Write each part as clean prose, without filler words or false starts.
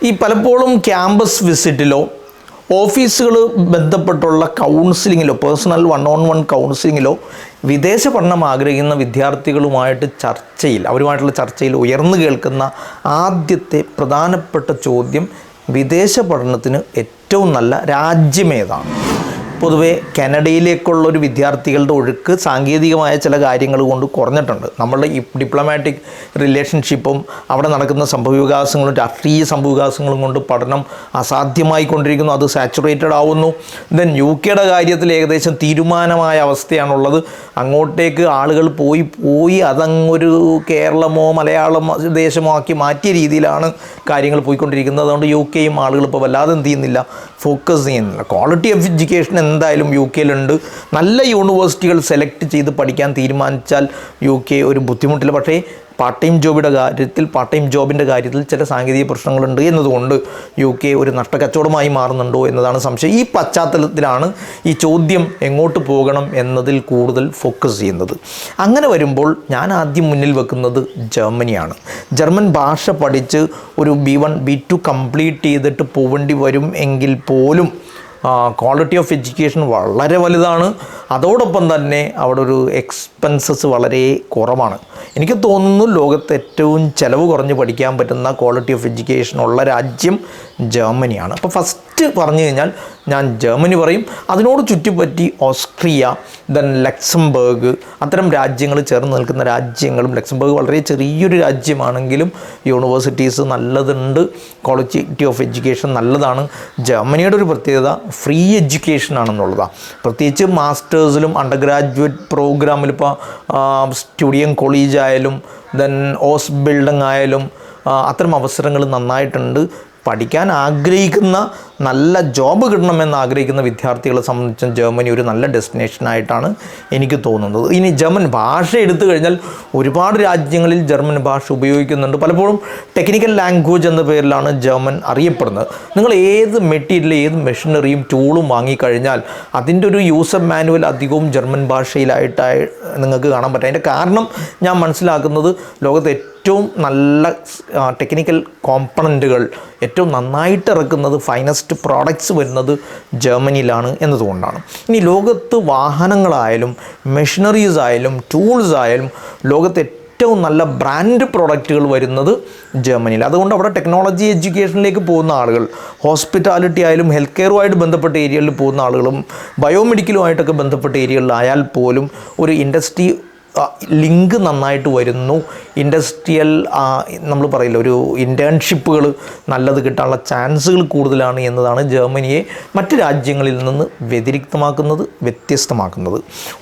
ഈ പലപ്പോഴും ക്യാമ്പസ് വിസിറ്റിലോ ഓഫീസുകൾ ബന്ധപ്പെട്ടുള്ള കൗൺസിലിങ്ങിലോ പേഴ്സണൽ 1-on-1 കൗൺസിലിങ്ങിലോ വിദേശ പഠനം ആഗ്രഹിക്കുന്ന വിദ്യാർത്ഥികളുമായിട്ട് അവരുമായിട്ടുള്ള ചർച്ചയിൽ ഉയർന്നു കേൾക്കുന്ന ആദ്യത്തെ പ്രധാനപ്പെട്ട ചോദ്യം വിദേശ പഠനത്തിന് ഏറ്റവും നല്ല രാജ്യമേതാണ്. പൊതുവേ കാനഡയിലേക്കുള്ളൊരു വിദ്യാർത്ഥികളുടെ ഒഴുക്ക് സാങ്കേതികമായ ചില കാര്യങ്ങൾ കൊണ്ട് കുറഞ്ഞിട്ടുണ്ട്. നമ്മളുടെ ഈ ഡിപ്ലോമാറ്റിക് റിലേഷൻഷിപ്പും അവിടെ നടക്കുന്ന സംഭവവികാസങ്ങളും രാഷ്ട്രീയ സംഭവവികാസങ്ങളും കൊണ്ട് പഠനം അസാധ്യമായി കൊണ്ടിരിക്കുന്നു. അത് സാച്ചുറേറ്റഡ് ആവുന്നു. ദെൻ UK കാര്യത്തിൽ ഏകദേശം തീരുമാനമായ അവസ്ഥയാണുള്ളത്. അങ്ങോട്ടേക്ക് ആളുകൾ പോയി അതങ്ങൊരു കേരളമോ മലയാളം ദേശമോ ആക്കി മാറ്റിയ രീതിയിലാണ് കാര്യങ്ങൾ പോയിക്കൊണ്ടിരിക്കുന്നത്. അതുകൊണ്ട് UKയും ആളുകൾ ഇപ്പോൾ വല്ലാതെ എന്ത് ചെയ്യുന്നില്ല, ഫോക്കസ് ചെയ്യുന്നില്ല. ക്വാളിറ്റി ഓഫ് എഡ്യൂക്കേഷൻ എന്തായാലും UK നല്ല യൂണിവേഴ്സിറ്റികൾ സെലക്ട് ചെയ്ത് പഠിക്കാൻ തീരുമാനിച്ചാൽ UK ഒരു ബുദ്ധിമുട്ടില്ല. പക്ഷേ പാർട്ട് ടൈം ജോബിൻ്റെ കാര്യത്തിൽ ചില സാങ്കേതിക പ്രശ്നങ്ങളുണ്ട് എന്നതുകൊണ്ട് UK ഒരു നഷ്ടക്കച്ചവടമായി മാറുന്നുണ്ടോ എന്നതാണ് സംശയം. ഈ പശ്ചാത്തലത്തിലാണ് ഈ ചോദ്യം എങ്ങോട്ട് പോകണം എന്നതിൽ കൂടുതൽ ഫോക്കസ് ചെയ്യുന്നത്. അങ്ങനെ വരുമ്പോൾ ഞാൻ ആദ്യം മുന്നിൽ വെക്കുന്നത് ജർമ്മനിയാണ്. ജർമ്മൻ ഭാഷ പഠിച്ച് ഒരു B1 B2 കംപ്ലീറ്റ് ചെയ്തിട്ട് പോവേണ്ടി വരും എങ്കിൽ പോലും ക്വാളിറ്റി ഓഫ് എഡ്യൂക്കേഷൻ വളരെ വലുതാണ്. അതോടൊപ്പം തന്നെ അവിടെ ഒരു എക്സ്പെൻസസ് വളരെ കുറവാണ്. എനിക്ക് തോന്നുന്നു ലോകത്ത് ഏറ്റവും ചിലവ് കുറഞ്ഞ് പഠിക്കാൻ പറ്റുന്ന ക്വാളിറ്റി ഓഫ് എഡ്യൂക്കേഷൻ ഉള്ള രാജ്യം ജർമ്മനിയാണ്. അപ്പോൾ ഫസ്റ്റ് പറഞ്ഞു കഴിഞ്ഞാൽ ഞാൻ ജർമ്മനി പറയും. അതിനോട് ചുറ്റിപ്പറ്റി ഓസ്ട്രിയ, ദെൻ ലക്സംബർഗ്, അത്തരം രാജ്യങ്ങൾ ചേർന്ന് നിൽക്കുന്ന രാജ്യങ്ങളും. ലക്സംബർഗ് വളരെ ചെറിയൊരു രാജ്യമാണെങ്കിലും യൂണിവേഴ്സിറ്റീസ് നല്ലതുണ്ട്, ക്വാളിറ്റി ഓഫ് എഡ്യൂക്കേഷൻ നല്ലതാണ്. ജർമ്മനിയുടെ ഒരു പ്രത്യേകത ഫ്രീ എഡ്യൂക്കേഷൻ ആണെന്നുള്ളതാണ്. പ്രത്യേകിച്ച് മാസ്റ്റേഴ്സിലും അണ്ടർ ഗ്രാജുവേറ്റ് പ്രോഗ്രാമിൽ ഇപ്പോൾ സ്റ്റുഡിയം കോളേജ് ആയാലും ദെൻ ഓസ് ബിൽഡിംഗ് ആയാലും അത്തരം അവസരങ്ങൾ നന്നായിട്ടുണ്ട്. പഠിക്കാൻ ആഗ്രഹിക്കുന്ന നല്ല ജോബ് കിട്ടണമെന്ന് ആഗ്രഹിക്കുന്ന വിദ്യാർത്ഥികളെ സംബന്ധിച്ചും ജർമ്മനി ഒരു നല്ല ഡെസ്റ്റിനേഷനായിട്ടാണ് എനിക്ക് തോന്നുന്നത്. ഇനി ജർമ്മൻ ഭാഷ എടുത്തു കഴിഞ്ഞാൽ ഒരുപാട് രാജ്യങ്ങളിൽ ജർമ്മൻ ഭാഷ ഉപയോഗിക്കുന്നുണ്ട്. പലപ്പോഴും ടെക്നിക്കൽ ലാംഗ്വേജ് എന്ന പേരിലാണ് ജർമ്മൻ അറിയപ്പെടുന്നത്. നിങ്ങൾ ഏത് മെറ്റീരിയൽ, ഏത് മെഷീനറിയും ടൂളും വാങ്ങിക്കഴിഞ്ഞാൽ അതിൻ്റെ ഒരു യൂസർ മാനുവൽ അധികവും ജർമ്മൻ ഭാഷയിലായിട്ടായി നിങ്ങൾക്ക് കാണാൻ പറ്റും. അതിൻ്റെ കാരണം ഞാൻ മനസ്സിലാക്കുന്നത് ലോകത്തെ ഏറ്റവും നല്ല ടെക്നിക്കൽ കോമ്പണൻറ്റുകൾ ഏറ്റവും നന്നായിട്ട് ഇറക്കുന്നത് ഫൈനസ്റ്റ് പ്രോഡക്ട്സ് വരുന്നത് ജർമ്മനിയിലാണ് എന്നതുകൊണ്ടാണ്. ഇനി ലോകത്ത് വാഹനങ്ങളായാലും മെഷീനറീസ് ആയാലും ടൂൾസ് ആയാലും ലോകത്ത് ഏറ്റവും നല്ല ബ്രാൻഡ് പ്രോഡക്റ്റുകൾ വരുന്നത് ജർമ്മനിയിൽ. അതുകൊണ്ട് അവിടെ ടെക്നോളജി എഡ്യൂക്കേഷനിലേക്ക് പോകുന്ന ആളുകൾ, ഹോസ്പിറ്റാലിറ്റി ആയാലും ഹെൽത്ത് കെയറുമായിട്ട് ബന്ധപ്പെട്ട ഏരിയകളിൽ പോകുന്ന ആളുകളും ബയോമെഡിക്കലുമായിട്ടൊക്കെ ബന്ധപ്പെട്ട ഏരിയകളിലായാൽ പോലും ഒരു ഇൻഡസ്ട്രി ലിങ്ക് നന്നായിട്ട് വരുന്നു. ഇൻഡസ്ട്രിയൽ നമ്മൾ പറയില്ല, ഒരു ഇൻറ്റേൺഷിപ്പുകൾ നല്ലത് കിട്ടാനുള്ള ചാൻസുകൾ കൂടുതലാണ് എന്നതാണ് ജർമ്മനിയെ മറ്റ് രാജ്യങ്ങളിൽ നിന്ന് വ്യത്യസ്തമാക്കുന്നത്.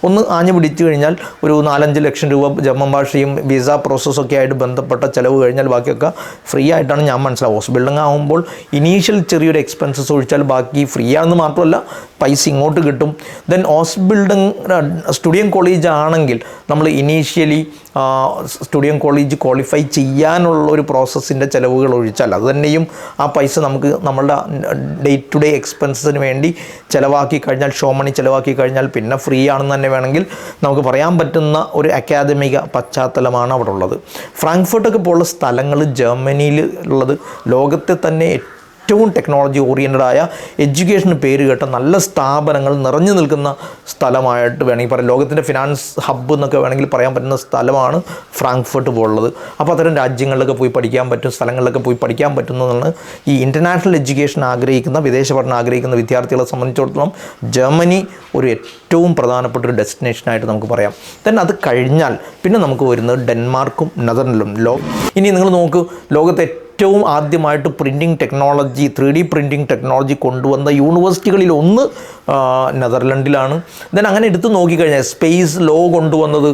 ഒന്ന് ആഞ്ഞു പിടിച്ചു കഴിഞ്ഞാൽ ഒരു 4-5 ലക്ഷം രൂപ ജർമ്മൻ ഭാഷയും വിസ പ്രോസസ്സൊക്കെ ആയിട്ട് ബന്ധപ്പെട്ട ചിലവ് കഴിഞ്ഞാൽ ബാക്കിയൊക്കെ ഫ്രീ ആയിട്ടാണ് ഞാൻ മനസ്സിലാവും. ഹൗസ് ബിൽഡിംഗ് ആകുമ്പോൾ ഇനീഷ്യൽ ചെറിയൊരു എക്സ്പെൻസസ് ഒഴിച്ചാൽ ബാക്കി ഫ്രീ ആണെന്ന് മാത്രമല്ല പൈസ ഇങ്ങോട്ട് കിട്ടും. ദെൻ ഹൗസ് ബിൽഡിംഗ് സ്റ്റുഡിയം കോളേജ് ആണെങ്കിൽ നമ്മൾ ഇനീഷ്യലി സ്റ്റുഡിയം കോളേജ് ക്വാളിഫൈ ചെയ്യാനുള്ള ഒരു പ്രോസസ്സിൻ്റെ ചിലവുകൾ ഒഴിച്ചാൽ അത് തന്നെയും ആ പൈസ നമുക്ക് നമ്മളുടെ ഡേ ടു ഡേ എക്സ്പെൻസസിന് വേണ്ടി ചിലവാക്കി കഴിഞ്ഞാൽ, ഷോ മണി ചിലവാക്കി കഴിഞ്ഞാൽ പിന്നെ ഫ്രീ ആണെന്ന് തന്നെ വേണമെങ്കിൽ നമുക്ക് പറയാൻ പറ്റുന്ന ഒരു അക്കാദമിക പശ്ചാത്തലമാണ് അവിടെ ഉള്ളത്. ഫ്രാങ്ക്ഫർട്ടൊക്കെ പോലുള്ള സ്ഥലങ്ങൾ ജർമ്മനിയിൽ ഉള്ളത് ലോകത്തെ തന്നെ ഏറ്റവും ടെക്നോളജി ഓറിയൻറ്റഡായ എഡ്യൂക്കേഷന് പേര് കേട്ട നല്ല സ്ഥാപനങ്ങൾ നിറഞ്ഞു നിൽക്കുന്ന സ്ഥലമായിട്ട് വേണമെങ്കിൽ പറയാം. ലോകത്തിൻ്റെ ഫിനാൻസ് ഹബ്ബ് എന്നൊക്കെ വേണമെങ്കിൽ പറയാൻ പറ്റുന്ന സ്ഥലമാണ് ഫ്രാങ്ക്ഫർട്ട് പോലുള്ളത്. അപ്പോൾ അത്തരം രാജ്യങ്ങളിലൊക്കെ പോയി പഠിക്കാൻ പറ്റും, സ്ഥലങ്ങളിലൊക്കെ പോയി പഠിക്കാൻ പറ്റുന്നതാണ് ഈ ഇൻ്റർനാഷണൽ എഡ്യൂക്കേഷൻ ആഗ്രഹിക്കുന്ന, വിദേശ പഠനം ആഗ്രഹിക്കുന്ന വിദ്യാർത്ഥികളെ സംബന്ധിച്ചിടത്തോളം ജർമ്മനി ഒരു ഏറ്റവും പ്രധാനപ്പെട്ട ഒരു ഡെസ്റ്റിനേഷനായിട്ട് നമുക്ക് പറയാം. തന്നെ അത് കഴിഞ്ഞാൽ പിന്നെ നമുക്ക് വരുന്നത് ഡെൻമാർക്കും നെതർലൻഡും. ഇനി നിങ്ങൾ നോക്കൂ, ലോകത്തെ ഏറ്റവും ആദ്യമായിട്ട് printing technology, 3D printing technology കൊണ്ടുവന്ന യൂണിവേഴ്സിറ്റികളിൽ ഒന്ന് നെതർലൻഡിലാണ്. ദെൻ അങ്ങനെ എടുത്ത് നോക്കിക്കഴിഞ്ഞാൽ സ്പേസ് ലോ കൊണ്ടുവന്നത്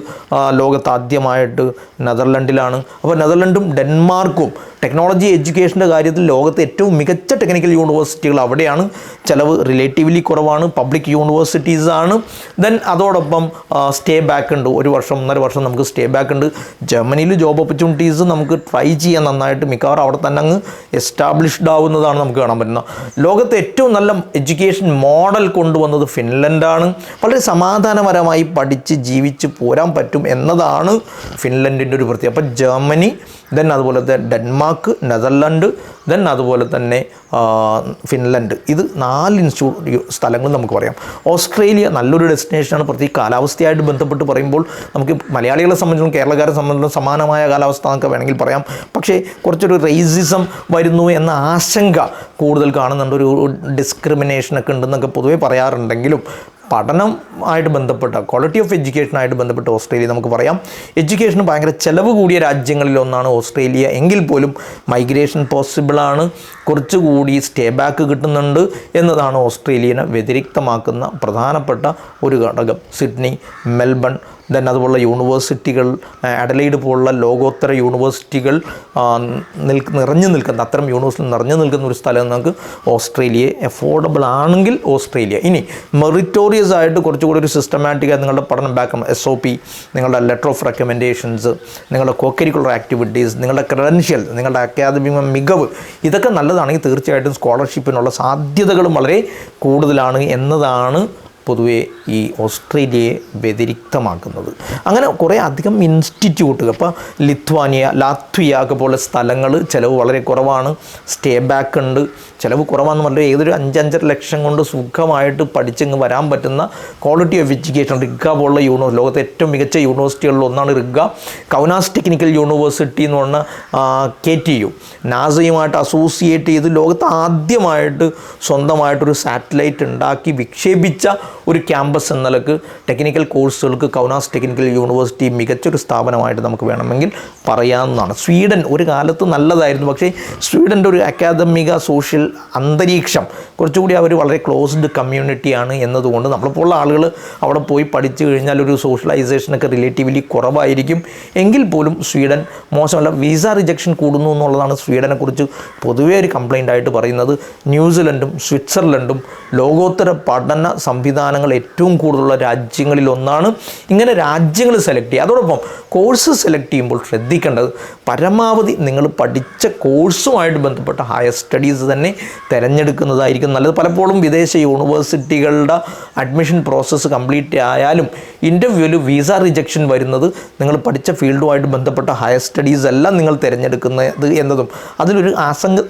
ലോകത്ത് ആദ്യമായിട്ട് നെതർലൻഡിലാണ്. അപ്പോൾ നെതർലൻഡും ഡെൻമാർക്കും ടെക്നോളജി എഡ്യൂക്കേഷൻ്റെ കാര്യത്തിൽ ലോകത്തെ ഏറ്റവും മികച്ച ടെക്നിക്കൽ യൂണിവേഴ്സിറ്റികൾ അവിടെയാണ്. ചിലവ് റിലേറ്റീവ്ലി കുറവാണ്, പബ്ലിക് യൂണിവേഴ്സിറ്റീസാണ്. ദെൻ അതോടൊപ്പം സ്റ്റേ ബാക്ക് ഉണ്ട്, 1 വർഷം 1.5 വർഷം നമുക്ക് സ്റ്റേ ബാക്ക് ഉണ്ട്. ജർമ്മനിയിൽ ജോബ് ഓപ്പർച്യൂണിറ്റീസ് നമുക്ക് ട്രൈ ചെയ്യാൻ നന്നായിട്ട് മിക്കവാറും അവിടെ തന്നെ അങ്ങ് എസ്റ്റാബ്ലിഷ്ഡ് ആവുന്നതാണ് നമുക്ക് കാണാൻ പറ്റുന്നത്. ലോകത്തെ ഏറ്റവും നല്ല എഡ്യൂക്കേഷൻ മോഡൽ കൊണ്ടുവന്നത് ഫിൻലൻഡാണ്. വളരെ സമാധാനപരമായി പഠിച്ച് ജീവിച്ച് പോരാൻ പറ്റും എന്നതാണ് ഫിൻലൻഡിൻ്റെ ഒരു പ്രത്യേകത. അപ്പോൾ ജർമ്മനി, ദെൻ അതുപോലെ ഡെൻമാർക്ക്, നെതർലൻഡ്, ദെൻ അതുപോലെ തന്നെ ഫിൻലൻഡ്. ഇത് 4 സ്ഥലങ്ങൾ നമുക്ക് പറയാം. ഓസ്ട്രേലിയ നല്ലൊരു ഡെസ്റ്റിനേഷനാണ്. പ്രത്യേക കാലാവസ്ഥയായിട്ട് ബന്ധപ്പെട്ട് പറയുമ്പോൾ നമുക്ക് മലയാളികളെ സംബന്ധിച്ചും കേരളക്കാരെ സംബന്ധിച്ചും സമാനമായ കാലാവസ്ഥ എന്നൊക്കെ വേണമെങ്കിൽ പറയാം. പക്ഷേ കുറച്ചൊരു റേസിസം വരുന്നു എന്ന ആശങ്ക കൂടുതൽ കാണുന്നുണ്ട്. ഒരു ഡിസ്ക്രിമിനേഷനൊക്കെ ഉണ്ടെന്നൊക്കെ പൊതുവേ പറയാറുണ്ടെങ്കിലും പഠനമായിട്ട് ബന്ധപ്പെട്ട ക്വാളിറ്റി ഓഫ് എഡ്യൂക്കേഷനായിട്ട് ബന്ധപ്പെട്ട് ഓസ്ട്രേലിയ നമുക്ക് പറയാം. എഡ്യൂക്കേഷന് ഭയങ്കര ചിലവ് കൂടിയ രാജ്യങ്ങളിലൊന്നാണ് ഓസ്ട്രേലിയ. എങ്കിൽ പോലും മൈഗ്രേഷൻ പോസിബിളാണ്, കുറച്ചുകൂടി സ്റ്റേ ബാക്ക് കിട്ടുന്നുണ്ട് എന്നതാണ് ഓസ്ട്രേലിയനെ വ്യതിരിക്തമാക്കുന്ന പ്രധാനപ്പെട്ട ഒരു ഘടകം. സിഡ്നി, മെൽബൺ, ദെൻ അതുപോലുള്ള യൂണിവേഴ്സിറ്റികൾ, അഡലൈഡ് പോലുള്ള ലോകോത്തര യൂണിവേഴ്സിറ്റികൾ നിറഞ്ഞു നിൽക്കുന്ന, അത്തരം യൂണിവേഴ്സിറ്റി നിറഞ്ഞു നിൽക്കുന്ന ഒരു സ്ഥലം നമുക്ക് ഓസ്ട്രേലിയയെ അഫോർഡബിൾ ആണെങ്കിൽ ഓസ്ട്രേലിയ. ഇനി മെറിറ്റോറിയസ് ആയിട്ട് കുറച്ചുകൂടി ഒരു സിസ്റ്റമാറ്റിക്കായി നിങ്ങളുടെ പഠനം SOP, നിങ്ങളുടെ ലെറ്റർ ഓഫ് റെക്കമെൻഡേഷൻസ്, നിങ്ങളുടെ കോകരിക്കുലർ ആക്ടിവിറ്റീസ്, നിങ്ങളുടെ ക്രെഡൻഷ്യൽ, നിങ്ങളുടെ അക്കാദമിക മികവ്, ഇതൊക്കെ നല്ലതാണെങ്കിൽ തീർച്ചയായിട്ടും സ്കോളർഷിപ്പിനുള്ള സാധ്യതകളും വളരെ കൂടുതലാണ് എന്നതാണ് പൊതുവേ ഈ ഓസ്ട്രേലിയയെ വ്യതിരിക്തമാക്കുന്നത്. അങ്ങനെ കുറേ അധികം ഇൻസ്റ്റിറ്റ്യൂട്ടുകൾ, ഇപ്പോൾ ലാത്വിയ ഒക്കെ പോലെ സ്ഥലങ്ങൾ ചിലവ് വളരെ കുറവാണ്, സ്റ്റേ ബാക്ക് ഉണ്ട്. ചിലവ് കുറവാണെന്ന് പറഞ്ഞാൽ ഏതൊരു 5-5.5 ലക്ഷം കൊണ്ട് സുഖമായിട്ട് പഠിച്ചങ്ങ് വരാൻ പറ്റുന്ന ക്വാളിറ്റി ഓഫ് എഡ്യൂക്കേഷൻ. റിഗ്ഗ പോലുള്ള ലോകത്തെ ഏറ്റവും മികച്ച യൂണിവേഴ്സിറ്റികളിൽ ഒന്നാണ് റിഗ്ഗ. കൗനാസ് ടെക്നിക്കൽ യൂണിവേഴ്സിറ്റി എന്ന് പറഞ്ഞ KTU നാസയുമായിട്ട് അസോസിയേറ്റ് ചെയ്ത് ലോകത്ത് ആദ്യമായിട്ട് സ്വന്തമായിട്ടൊരു സാറ്റലൈറ്റ് ഉണ്ടാക്കി വിക്ഷേപിച്ച ഒരു ക്യാമ്പസ് എന്ന നിലക്ക് ടെക്നിക്കൽ കോഴ്സുകൾക്ക് കൗനാസ് ടെക്നിക്കൽ യൂണിവേഴ്സിറ്റി മികച്ചൊരു സ്ഥാപനമായിട്ട് നമുക്ക് വേണമെങ്കിൽ പറയാവുന്നതാണ്. സ്വീഡൻ ഒരു കാലത്ത് നല്ലതായിരുന്നു, പക്ഷേ സ്വീഡൻ്റെ ഒരു അക്കാദമിക സോഷ്യൽ അന്തരീക്ഷം കുറച്ചുകൂടി അവർ വളരെ ക്ലോസ്ഡ് കമ്മ്യൂണിറ്റിയാണ് എന്നതുകൊണ്ട് നമ്മളിപ്പോഴുള്ള ആളുകൾ അവിടെ പോയി പഠിച്ചു കഴിഞ്ഞാൽ ഒരു സോഷ്യലൈസേഷനൊക്കെ റിലേറ്റീവ്ലി കുറവായിരിക്കും. എങ്കിൽ പോലും സ്വീഡൻ മോശമല്ല. വിസ റിജക്ഷൻ കൂടുന്നു എന്നുള്ളതാണ് സ്വീഡനെക്കുറിച്ച് പൊതുവേ ഒരു കംപ്ലൈൻ്റ് ആയിട്ട് പറയുന്നത്. ന്യൂസിലൻഡും സ്വിറ്റ്സർലൻഡും ലോകോത്തര പഠന സംവിധാനങ്ങൾ ഏറ്റവും കൂടുതലുള്ള രാജ്യങ്ങളിലൊന്നാണ്. ഇങ്ങനെ രാജ്യങ്ങൾ സെലക്ട് ചെയ്യുക, അതോടൊപ്പം കോഴ്സ് സെലക്ട് ചെയ്യുമ്പോൾ ശ്രദ്ധിക്കേണ്ടത് പരമാവധി നിങ്ങൾ പഠിച്ച കോഴ്സുമായിട്ട് ബന്ധപ്പെട്ട ഹയർ സ്റ്റഡീസ് തന്നെ തിരഞ്ഞെടുക്കുന്നതായിരിക്കും നല്ലത്. പലപ്പോഴും വിദേശ യൂണിവേഴ്സിറ്റികളുടെ അഡ്മിഷൻ പ്രോസസ്സ് കംപ്ലീറ്റ് ആയാലും ഇൻ്റർവ്യൂവിൽ വിസ റിജക്ഷൻ വരുന്നത് നിങ്ങൾ പഠിച്ച ഫീൽഡുമായിട്ട് ബന്ധപ്പെട്ട ഹയർ സ്റ്റഡീസ് അല്ല നിങ്ങൾ തിരഞ്ഞെടുക്കുന്നത് എന്നതും അതിലൊരു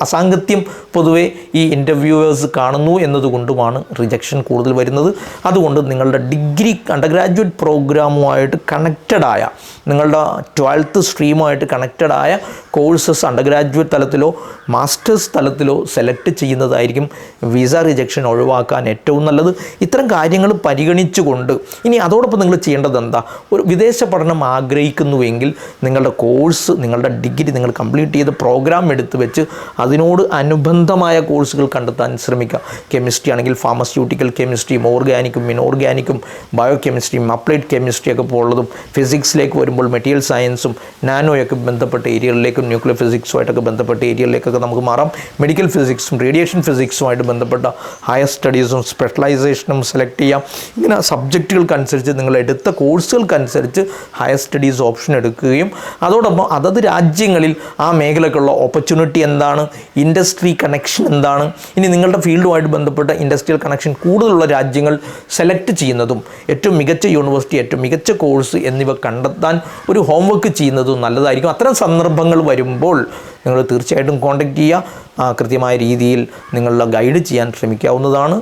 അസാംഗത്യം പൊതുവേ ഈ ഇൻ്റർവ്യൂവേഴ്സ് കാണുന്നു എന്നതുകൊണ്ടുമാണ് റിജക്ഷൻ കൂടുതൽ വരുന്നത്. അതുകൊണ്ട് നിങ്ങളുടെ ഡിഗ്രി അണ്ടർഗ്രാജുവേറ്റ് പ്രോഗ്രാമുമായിട്ട് കണക്റ്റഡായ, നിങ്ങളുടെ 12th സ്ട്രീമുമായിട്ട് കണക്റ്റഡായ കോഴ്സസ് അണ്ടർഗ്രാജുവേറ്റ് തലത്തിലോ മാസ്റ്റേഴ്സ് തലത്തിലോ സെലക്ട് ചെയ്യുന്നതായിരിക്കും വിസ റിജക്ഷൻ ഒഴിവാക്കാൻ ഏറ്റവും നല്ലത്. ഇത്തരം കാര്യങ്ങൾ പരിഗണിച്ചുകൊണ്ട് ഇനി അതോടൊപ്പം നിങ്ങൾ ചെയ്യേണ്ടത് എന്താ, ഒരു വിദേശ പഠനം ആഗ്രഹിക്കുന്നുവെങ്കിൽ നിങ്ങളുടെ കോഴ്സ്, നിങ്ങളുടെ ഡിഗ്രി നിങ്ങൾ കംപ്ലീറ്റ് ചെയ്ത പ്രോഗ്രാം എടുത്ത് വെച്ച് അതിനോട് അനുബന്ധമായ കോഴ്സുകൾ കണ്ടെത്താൻ ശ്രമിക്കുക. കെമിസ്ട്രി ആണെങ്കിൽ ഫാർമസ്യൂട്ടിക്കൽ കെമിസ്ട്രിയും ഓർഗാനിക്കും ഇനോർഗാനിക്കും ബയോ കെമിസ്ട്രിയും അപ്ലൈഡ് കെമിസ്ട്രിയൊക്കെ പോലുള്ളതും, ഫിസിക്സിലേക്ക് വരുമ്പോൾ മെറ്റീരിയൽ സയൻസും നാനോയൊക്കെ ബന്ധപ്പെട്ട ഏരിയകളിലേക്കും ന്യൂക്ലിയർ ഫിസിക്സുമായിട്ടൊക്കെ ബന്ധപ്പെട്ട ഏരിയകളിലേക്കൊക്കെ നമുക്ക് മാറാം. മെഡിക്കൽ ഫിസിക്സും റേഡിയേഷൻ ഫിസിക്സുമായിട്ട് ബന്ധപ്പെട്ട ഹയർ സ്റ്റഡീസും സ്പെഷ്യലൈസേഷനും സെലക്ട് ചെയ്യാം. ഇങ്ങനെ സബ്ജക്റ്റുകൾക്കനുസരിച്ച് നിങ്ങൾ എടുത്ത കോഴ്സുകൾക്കനുസരിച്ച് ഹയർ സ്റ്റഡീസ് ഓപ്ഷൻ എടുക്കുകയും അതോടൊപ്പം അതത് രാജ്യങ്ങളിൽ ആ മേഖലക്കുള്ള ഓപ്പർച്യൂണിറ്റി എന്താണ്, ഇൻഡസ്ട്രി കണക്ഷൻ എന്താണ്, ഇനി നിങ്ങളുടെ ഫീൽഡുമായിട്ട് ബന്ധപ്പെട്ട ഇൻഡസ്ട്രിയൽ കണക്ഷൻ കൂടുതലുള്ള രാജ്യങ്ങൾ സെലക്ട് ചെയ്യുന്നതും ഏറ്റവും മികച്ച യൂണിവേഴ്സിറ്റി, ഏറ്റവും മികച്ച കോഴ്സ് എന്നിവ കണ്ടെത്താൻ ഒരു ഹോംവർക്ക് ചെയ്യുന്നതും നല്ലതായിരിക്കും. അത്തരം സന്ദർഭങ്ങൾ വരുമ്പോൾ നിങ്ങൾ തീർച്ചയായിട്ടും കോൺടാക്റ്റ് ചെയ്യുക. കൃത്യമായ രീതിയിൽ നിങ്ങളുടെ ഗൈഡ് ചെയ്യാൻ ശ്രമിക്കാവുന്നതാണ്.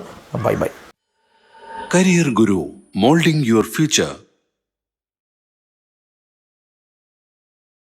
Bye bye. Career guru, moulding your future.